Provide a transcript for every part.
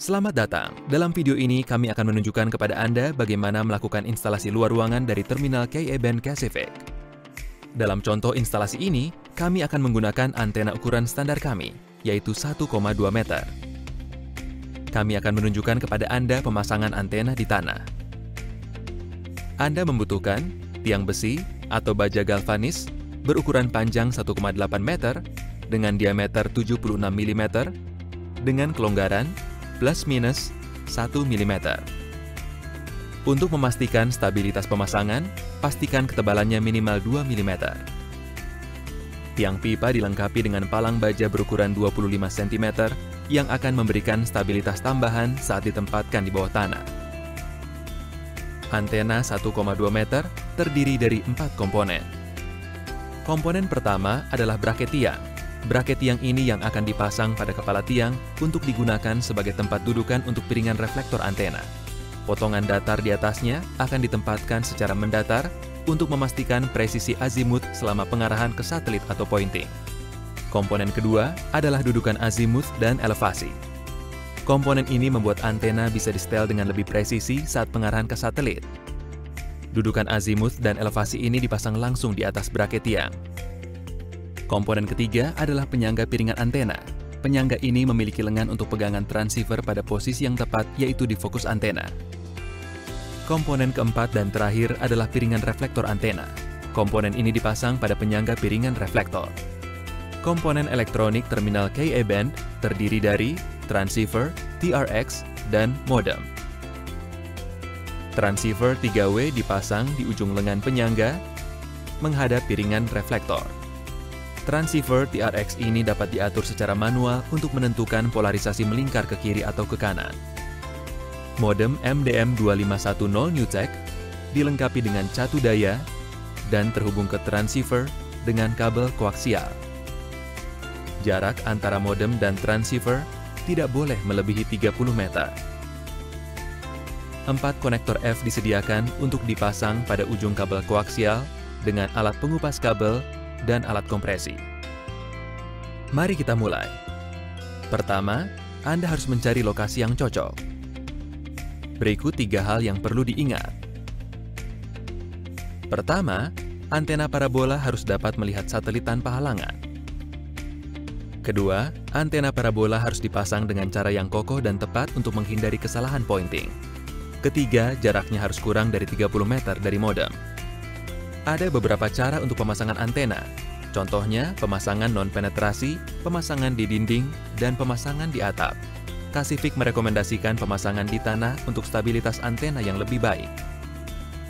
Selamat datang. Dalam video ini kami akan menunjukkan kepada Anda bagaimana melakukan instalasi luar ruangan dari terminal Ka-band Pacific. Dalam contoh instalasi ini, kami akan menggunakan antena ukuran standar kami, yaitu 1,2 meter. Kami akan menunjukkan kepada Anda pemasangan antena di tanah. Anda membutuhkan tiang besi atau baja galvanis berukuran panjang 1,8 meter dengan diameter 76 mm dengan kelonggaran plus minus 1 mm. Untuk memastikan stabilitas pemasangan, pastikan ketebalannya minimal 2 mm. Tiang pipa dilengkapi dengan palang baja berukuran 25 cm yang akan memberikan stabilitas tambahan saat ditempatkan di bawah tanah. Antena 1,2 meter terdiri dari 4 komponen. Komponen pertama adalah braket tiang. Braket tiang ini yang akan dipasang pada kepala tiang untuk digunakan sebagai tempat dudukan untuk piringan reflektor antena. Potongan datar di atasnya akan ditempatkan secara mendatar untuk memastikan presisi azimut selama pengarahan ke satelit atau pointing. Komponen kedua adalah dudukan azimut dan elevasi. Komponen ini membuat antena bisa disetel dengan lebih presisi saat pengarahan ke satelit. Dudukan azimut dan elevasi ini dipasang langsung di atas braket tiang. Komponen ketiga adalah penyangga piringan antena. Penyangga ini memiliki lengan untuk pegangan transceiver pada posisi yang tepat, yaitu di fokus antena. Komponen keempat dan terakhir adalah piringan reflektor antena. Komponen ini dipasang pada penyangga piringan reflektor. Komponen elektronik terminal Ka-band terdiri dari transceiver, TRX, dan modem. Transceiver 3W dipasang di ujung lengan penyangga menghadap piringan reflektor. Transceiver TRX ini dapat diatur secara manual untuk menentukan polarisasi melingkar ke kiri atau ke kanan. Modem MDM2510 NewTek dilengkapi dengan catu daya dan terhubung ke transceiver dengan kabel koaksial. Jarak antara modem dan transceiver tidak boleh melebihi 30 meter. 4 konektor F disediakan untuk dipasang pada ujung kabel koaksial dengan alat pengupas kabel dan alat kompresi. Mari kita mulai. Pertama, Anda harus mencari lokasi yang cocok. Berikut 3 hal yang perlu diingat. Pertama, antena parabola harus dapat melihat satelit tanpa halangan. Kedua, antena parabola harus dipasang dengan cara yang kokoh dan tepat untuk menghindari kesalahan pointing. Ketiga, jaraknya harus kurang dari 30 meter dari modem. Ada beberapa cara untuk pemasangan antena, contohnya pemasangan non-penetrasi, pemasangan di dinding, dan pemasangan di atap. Pacific merekomendasikan pemasangan di tanah untuk stabilitas antena yang lebih baik.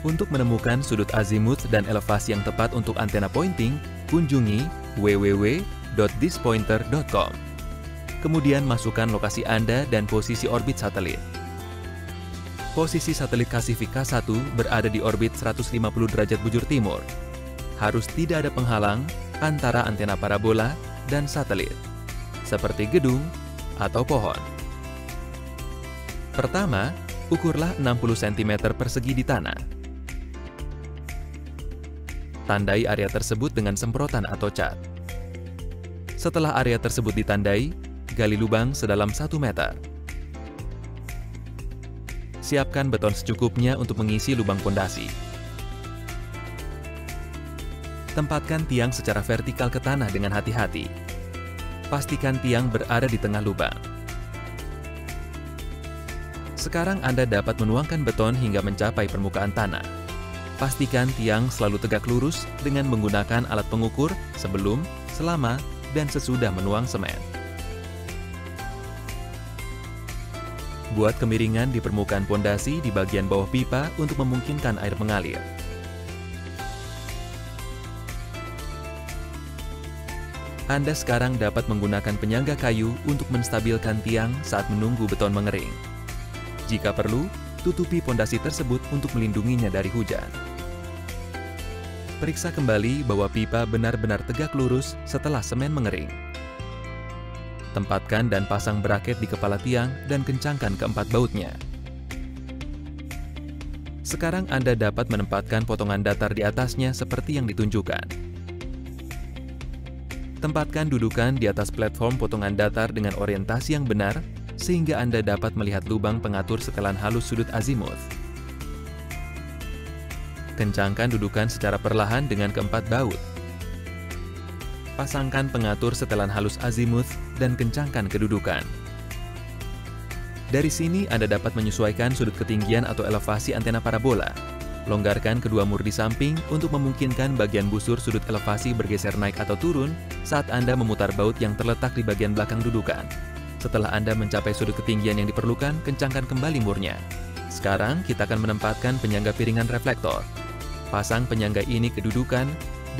Untuk menemukan sudut azimut dan elevasi yang tepat untuk antena pointing, kunjungi www.thispointer.com. Kemudian masukkan lokasi Anda dan posisi orbit satelit. Posisi satelit Pacific K1 berada di orbit 150 derajat bujur timur. Harus tidak ada penghalang antara antena parabola dan satelit, seperti gedung atau pohon. Pertama, ukurlah 60 cm persegi di tanah. Tandai area tersebut dengan semprotan atau cat. Setelah area tersebut ditandai, gali lubang sedalam 1 meter. Siapkan beton secukupnya untuk mengisi lubang pondasi. Tempatkan tiang secara vertikal ke tanah dengan hati-hati. Pastikan tiang berada di tengah lubang. Sekarang Anda dapat menuangkan beton hingga mencapai permukaan tanah. Pastikan tiang selalu tegak lurus dengan menggunakan alat pengukur sebelum, selama, dan sesudah menuang semen. Buat kemiringan di permukaan pondasi di bagian bawah pipa untuk memungkinkan air mengalir. Anda sekarang dapat menggunakan penyangga kayu untuk menstabilkan tiang saat menunggu beton mengering. Jika perlu, tutupi pondasi tersebut untuk melindunginya dari hujan. Periksa kembali bahwa pipa benar-benar tegak lurus setelah semen mengering. Tempatkan dan pasang braket di kepala tiang dan kencangkan keempat bautnya. Sekarang Anda dapat menempatkan potongan datar di atasnya seperti yang ditunjukkan. Tempatkan dudukan di atas platform potongan datar dengan orientasi yang benar sehingga Anda dapat melihat lubang pengatur setelan halus sudut azimut. Kencangkan dudukan secara perlahan dengan keempat baut. Pasangkan pengatur setelan halus azimut dan kencangkan kedudukan. Dari sini Anda dapat menyesuaikan sudut ketinggian atau elevasi antena parabola. Longgarkan kedua mur di samping untuk memungkinkan bagian busur sudut elevasi bergeser naik atau turun saat Anda memutar baut yang terletak di bagian belakang dudukan. Setelah Anda mencapai sudut ketinggian yang diperlukan, kencangkan kembali murnya. Sekarang kita akan menempatkan penyangga piringan reflektor. Pasang penyangga ini ke dudukan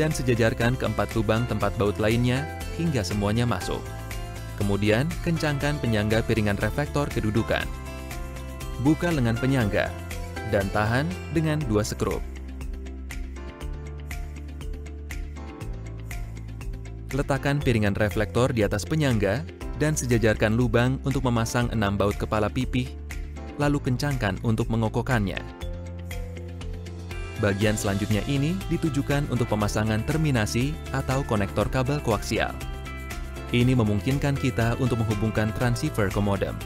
dan sejajarkan keempat lubang tempat baut lainnya hingga semuanya masuk. Kemudian, kencangkan penyangga piringan reflektor ke dudukan. Buka lengan penyangga dan tahan dengan 2 skrup. Letakkan piringan reflektor di atas penyangga dan sejajarkan lubang untuk memasang 6 baut kepala pipih, lalu kencangkan untuk mengokokannya. Bagian selanjutnya ini ditujukan untuk pemasangan terminasi atau konektor kabel koaksial. Ini memungkinkan kita untuk menghubungkan transceiver ke modem.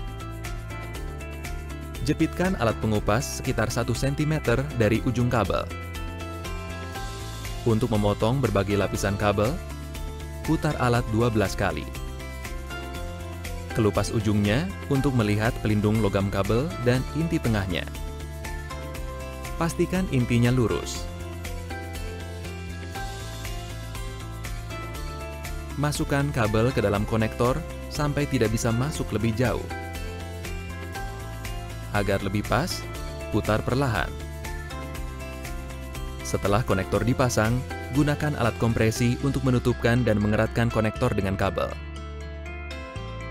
Jepitkan alat pengupas sekitar 1 cm dari ujung kabel. Untuk memotong berbagai lapisan kabel, putar alat 12 kali. Kelupas ujungnya untuk melihat pelindung logam kabel dan inti tengahnya. Pastikan intinya lurus. Masukkan kabel ke dalam konektor sampai tidak bisa masuk lebih jauh. Agar lebih pas, putar perlahan. Setelah konektor dipasang, gunakan alat kompresi untuk menutupkan dan mengeratkan konektor dengan kabel.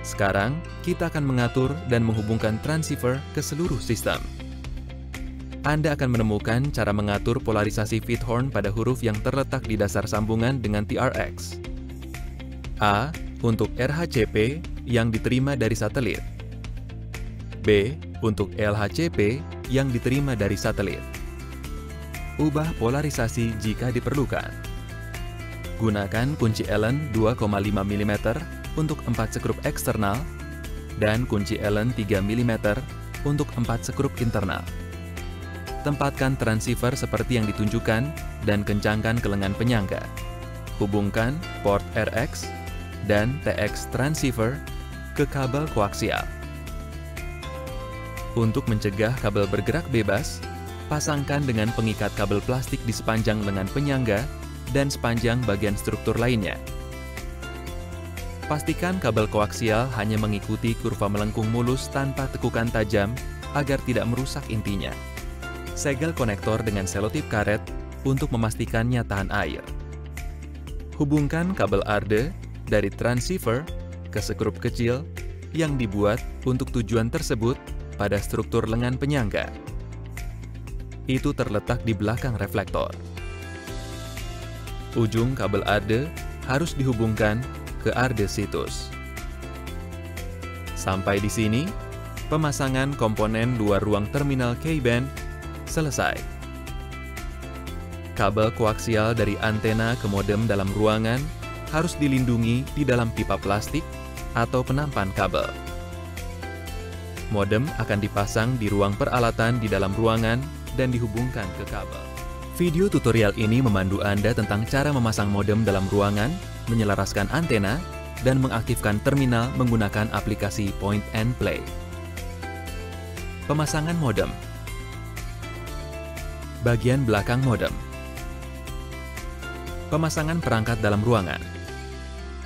Sekarang, kita akan mengatur dan menghubungkan transceiver ke seluruh sistem. Anda akan menemukan cara mengatur polarisasi feed horn pada huruf yang terletak di dasar sambungan dengan TRX. A. Untuk RHCP yang diterima dari satelit. B. Untuk LHCP yang diterima dari satelit. Ubah polarisasi jika diperlukan. Gunakan kunci Allen 2,5 mm untuk 4 skrup eksternal dan kunci Allen 3 mm untuk 4 skrup internal. Tempatkan transceiver seperti yang ditunjukkan dan kencangkan ke lengan penyangga. Hubungkan port RX dan TX transceiver ke kabel koaksial. Untuk mencegah kabel bergerak bebas, pasangkan dengan pengikat kabel plastik di sepanjang lengan penyangga dan sepanjang bagian struktur lainnya. Pastikan kabel koaksial hanya mengikuti kurva melengkung mulus tanpa tekukan tajam agar tidak merusak intinya. Segel konektor dengan selotip karet untuk memastikannya tahan air. Hubungkan kabel arde dari transceiver ke skrup kecil yang dibuat untuk tujuan tersebut pada struktur lengan penyangga. Itu terletak di belakang reflektor. Ujung kabel arde harus dihubungkan ke arde situs. Sampai di sini, pemasangan komponen luar ruang terminal K-band selesai. Kabel koaksial dari antena ke modem dalam ruangan harus dilindungi di dalam pipa plastik atau penampan kabel. Modem akan dipasang di ruang peralatan di dalam ruangan dan dihubungkan ke kabel. Video tutorial ini memandu Anda tentang cara memasang modem dalam ruangan, menyelaraskan antena, dan mengaktifkan terminal menggunakan aplikasi Point and Play. Pemasangan modem. Bagian belakang modem. Pemasangan perangkat dalam ruangan.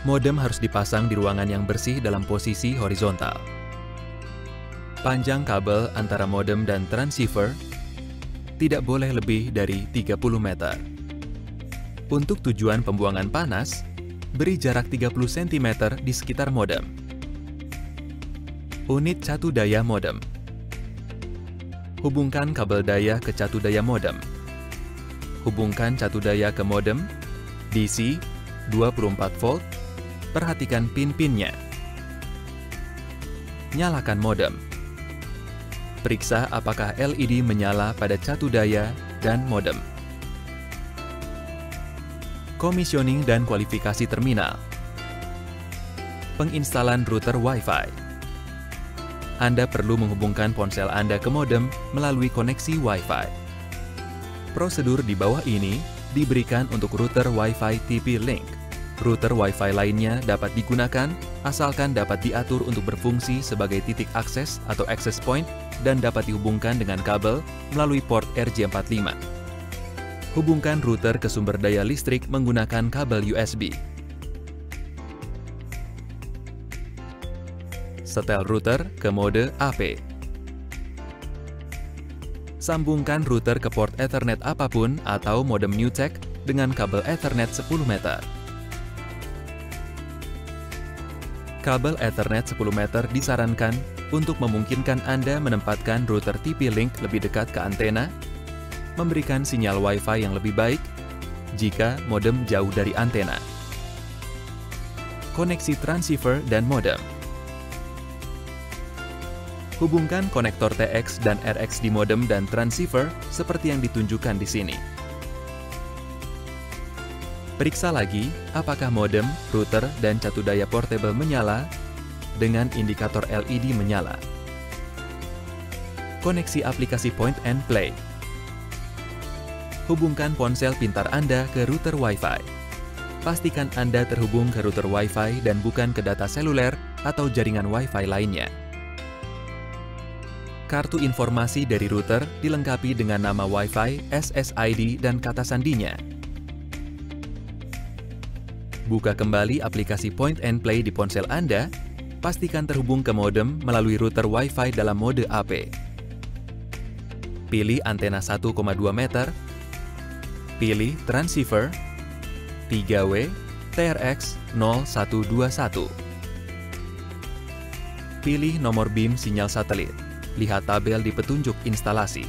Modem harus dipasang di ruangan yang bersih dalam posisi horizontal. Panjang kabel antara modem dan transceiver tidak boleh lebih dari 30 meter. Untuk tujuan pembuangan panas, beri jarak 30 cm di sekitar modem. Unit catu daya modem. Hubungkan kabel daya ke catu daya modem. Hubungkan catu daya ke modem, DC 24 volt, perhatikan pin-pinnya. Nyalakan modem. Periksa apakah LED menyala pada catu daya dan modem. Komisioning dan kualifikasi terminal. Penginstalan router Wi-Fi. Anda perlu menghubungkan ponsel Anda ke modem melalui koneksi Wi-Fi. Prosedur di bawah ini diberikan untuk router Wi-Fi TP-Link. Router Wi-Fi lainnya dapat digunakan asalkan dapat diatur untuk berfungsi sebagai titik akses atau access point dan dapat dihubungkan dengan kabel melalui port RJ45. Hubungkan router ke sumber daya listrik menggunakan kabel USB. Setel router ke mode AP. Sambungkan router ke port Ethernet apapun atau modem NewTek dengan kabel Ethernet 10 meter. Kabel Ethernet 10 meter disarankan untuk memungkinkan Anda menempatkan router TP-Link lebih dekat ke antena, memberikan sinyal Wi-Fi yang lebih baik jika modem jauh dari antena. Koneksi transceiver dan modem. Hubungkan konektor TX dan RX di modem dan transceiver seperti yang ditunjukkan di sini. Periksa lagi apakah modem, router, dan catu daya portable menyala dengan indikator LED menyala. Koneksi aplikasi Point and Play. Hubungkan ponsel pintar Anda ke router Wi-Fi. Pastikan Anda terhubung ke router Wi-Fi dan bukan ke data seluler atau jaringan Wi-Fi lainnya. Kartu informasi dari router dilengkapi dengan nama Wi-Fi, SSID, dan kata sandinya. Buka kembali aplikasi Point and Play di ponsel Anda, pastikan terhubung ke modem melalui router Wi-Fi dalam mode AP. Pilih antena 1,2 meter, pilih transceiver, 3W, TRX 0121. Pilih nomor BIM sinyal satelit, lihat tabel di petunjuk instalasi.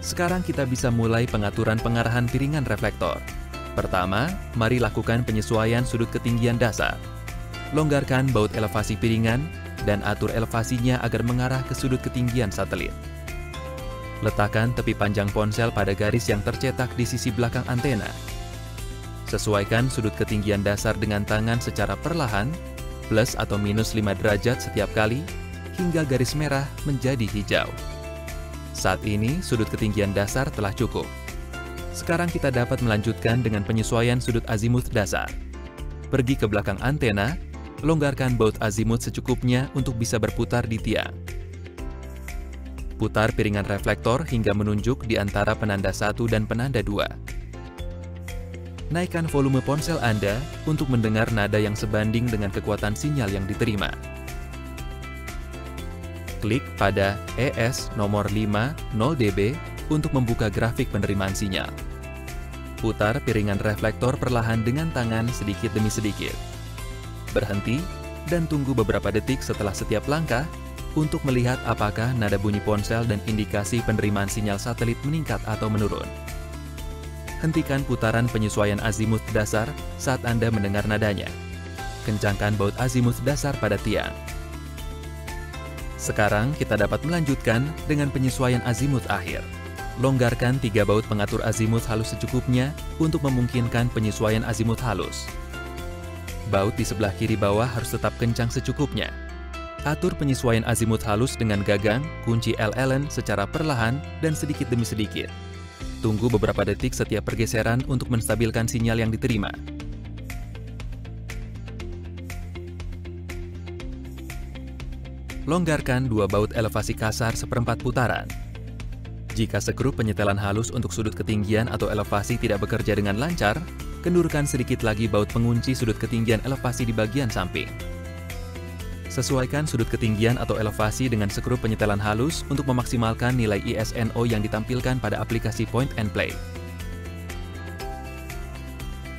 Sekarang kita bisa mulai pengaturan pengarahan piringan reflektor. Pertama, mari lakukan penyesuaian sudut ketinggian dasar. Longgarkan baut elevasi piringan dan atur elevasinya agar mengarah ke sudut ketinggian satelit. Letakkan tepi panjang ponsel pada garis yang tercetak di sisi belakang antena. Sesuaikan sudut ketinggian dasar dengan tangan secara perlahan, plus atau minus 5 derajat setiap kali, hingga garis merah menjadi hijau. Saat ini, sudut ketinggian dasar telah cukup. Sekarang kita dapat melanjutkan dengan penyesuaian sudut azimut dasar. Pergi ke belakang antena, longgarkan baut azimut secukupnya untuk bisa berputar di tiang. Putar piringan reflektor hingga menunjuk di antara penanda 1 dan penanda 2. Naikkan volume ponsel Anda untuk mendengar nada yang sebanding dengan kekuatan sinyal yang diterima. Klik pada ES nomor 5 0 dB untuk membuka grafik penerimaan sinyal. Putar piringan reflektor perlahan dengan tangan sedikit demi sedikit. Berhenti dan tunggu beberapa detik setelah setiap langkah untuk melihat apakah nada bunyi ponsel dan indikasi penerimaan sinyal satelit meningkat atau menurun. Hentikan putaran penyesuaian azimut dasar saat Anda mendengar nadanya. Kencangkan baut azimut dasar pada tiang. Sekarang kita dapat melanjutkan dengan penyesuaian azimut akhir. Longgarkan 3 baut pengatur azimut halus secukupnya untuk memungkinkan penyesuaian azimut halus. Baut di sebelah kiri bawah harus tetap kencang secukupnya. Atur penyesuaian azimut halus dengan gagang, kunci Allen secara perlahan dan sedikit demi sedikit. Tunggu beberapa detik setiap pergeseran untuk menstabilkan sinyal yang diterima. Longgarkan 2 baut elevasi kasar seperempat putaran. Jika skrup penyetelan halus untuk sudut ketinggian atau elevasi tidak bekerja dengan lancar, kendurkan sedikit lagi baut pengunci sudut ketinggian elevasi di bagian samping. Sesuaikan sudut ketinggian atau elevasi dengan skrup penyetelan halus untuk memaksimalkan nilai ISNO yang ditampilkan pada aplikasi Point and Play.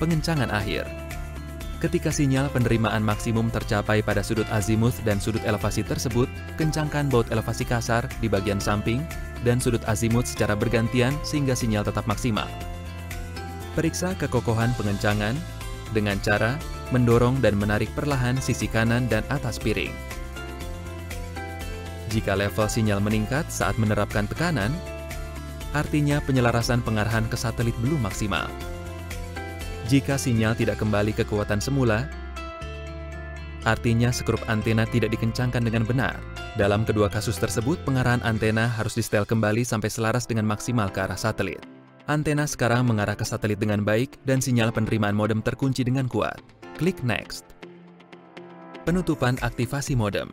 Pengencangan akhir. Ketika sinyal penerimaan maksimum tercapai pada sudut azimut dan sudut elevasi tersebut, kencangkan baut elevasi kasar di bagian samping dan sudut azimut secara bergantian sehingga sinyal tetap maksimal. Periksa kekokohan pengencangan dengan cara mendorong dan menarik perlahan sisi kanan dan atas piring. Jika level sinyal meningkat saat menerapkan tekanan, artinya penyelarasan pengarahan ke satelit belum maksimal. Jika sinyal tidak kembali ke kekuatan semula, artinya skrup antena tidak dikencangkan dengan benar. Dalam kedua kasus tersebut, pengarahan antena harus disetel kembali sampai selaras dengan maksimal ke arah satelit. Antena sekarang mengarah ke satelit dengan baik dan sinyal penerimaan modem terkunci dengan kuat. Klik Next. Penutupan aktivasi modem.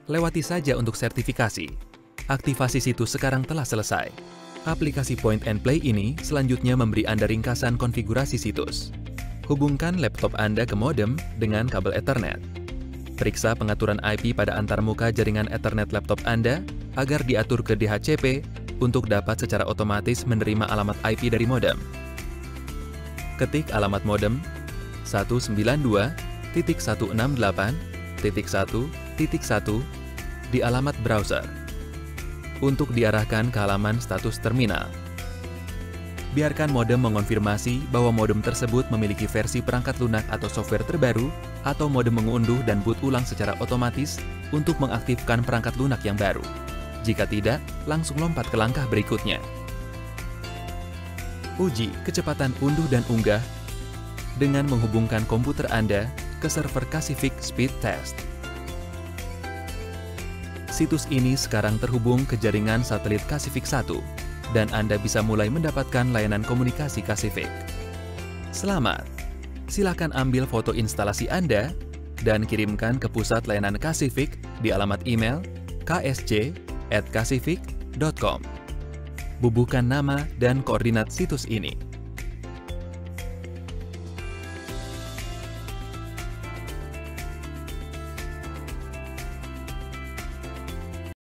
Lewati saja untuk sertifikasi. Aktivasi situs sekarang telah selesai. Aplikasi Point and Play ini selanjutnya memberi Anda ringkasan konfigurasi situs. Hubungkan laptop Anda ke modem dengan kabel Ethernet. Periksa pengaturan IP pada antarmuka jaringan Ethernet laptop Anda agar diatur ke DHCP untuk dapat secara otomatis menerima alamat IP dari modem. Ketik alamat modem 192.168.1.1 di alamat browser untuk diarahkan ke halaman status terminal. Biarkan modem mengonfirmasi bahwa modem tersebut memiliki versi perangkat lunak atau software terbaru, atau modem mengunduh dan boot ulang secara otomatis untuk mengaktifkan perangkat lunak yang baru. Jika tidak, langsung lompat ke langkah berikutnya. Uji kecepatan unduh dan unggah dengan menghubungkan komputer Anda ke server Cassific Speed Test. Situs ini sekarang terhubung ke jaringan satelit Cassific 1, dan Anda bisa mulai mendapatkan layanan komunikasi Cassific. Selamat! Silakan ambil foto instalasi Anda dan kirimkan ke pusat layanan Cassific di alamat email ksj@cassific.com. Bubuhkan nama dan koordinat situs ini.